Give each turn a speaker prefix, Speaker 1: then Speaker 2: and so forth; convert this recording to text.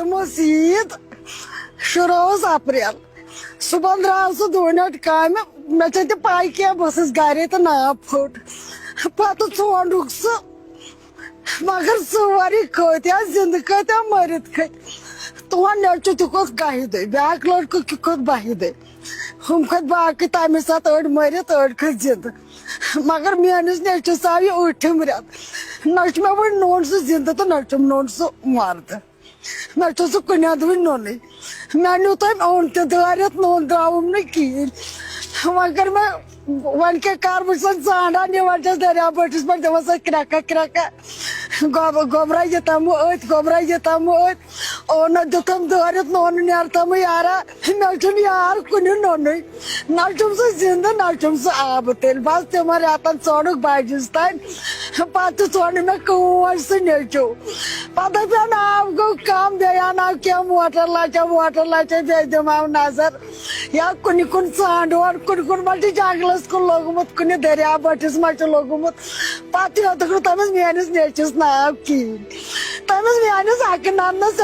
Speaker 1: مزید 16 اپریل صبح درو سہ دونٹ کام مے چھ پائی کی بس گرے تو ناپ پھٹ پتہ ژونڈک سہ مگر سوری کھت زندہ کھت مرت کھت تہد نیچو تہ کھوت 10 دہ بیاکھ لڑکہ تہ کھوت 12 دہ ہم کھت باقی تمہ سات اڑ مرت اڑ کھت زندہ مگر میانس نیچوس آو یہ ٲٹھم رٮ۪تھ نہ چھ مے وۄنۍ نوٚن سُہ زندہ تو نہ چھُم نوٚن سُہ مرد نہ چھُ سُہ کُنہِ اندٕ وٕنہِ نوٚنُے مےٚ نیوٗ تٔمۍ اوٚن تہِ دٲرِتھ نوٚن درٛاوُم نہٕ کِہیٖنۍ وۄنۍ کٔر مےٚ وۄنۍ کیٛاہ کَرٕ بہٕ چھَس ژانٛڈان نِوان چھَس دٔریاو بٔٹھِس پٮ۪ٹھ دِوان چھَس کرٛٮ۪کھا کرٛٮ۪کھا گوٚبرا یہِ تَمہٕ أتھۍ گوٚبرا یہِ تَمہٕ أتھۍ اوٚنُکھ دِتُم دٲرِتھ نوٚن نیرٕ تَمہٕ یارا مےٚ چھُنہٕ یار کُنہِ نوٚنُے نہ چھُم سُہ زندٕ نہ چھُم سُہ آبہٕ تیٚلہِ بس تِمن رٮ۪تن ژوٚنُکھ بجِس تانۍ پتہٕ تہِ ژوٚن مےٚ کٲنٛسہِ سُہ نیٚچوٗ پتہٕ دپیٚو آب گوٚو کم بیٚیہِ انناو کینٛہہ موٹر لچھا بیٚیہِ دِمہو نظر یا کُنہِ کُن ژانٛڈون کُنہِ ما چھُ جنگلس کُن لوٚگمُت کُنہِ دٔریاو بٔٹھِس ما چھُ لوٚگمُت پتہٕ ہیوٚتُکھ نہٕ تٔمِس میٲنِس نیٚچوِس ناو کِہیٖنۍ تٔمِس میٲنِس حقہٕ ننس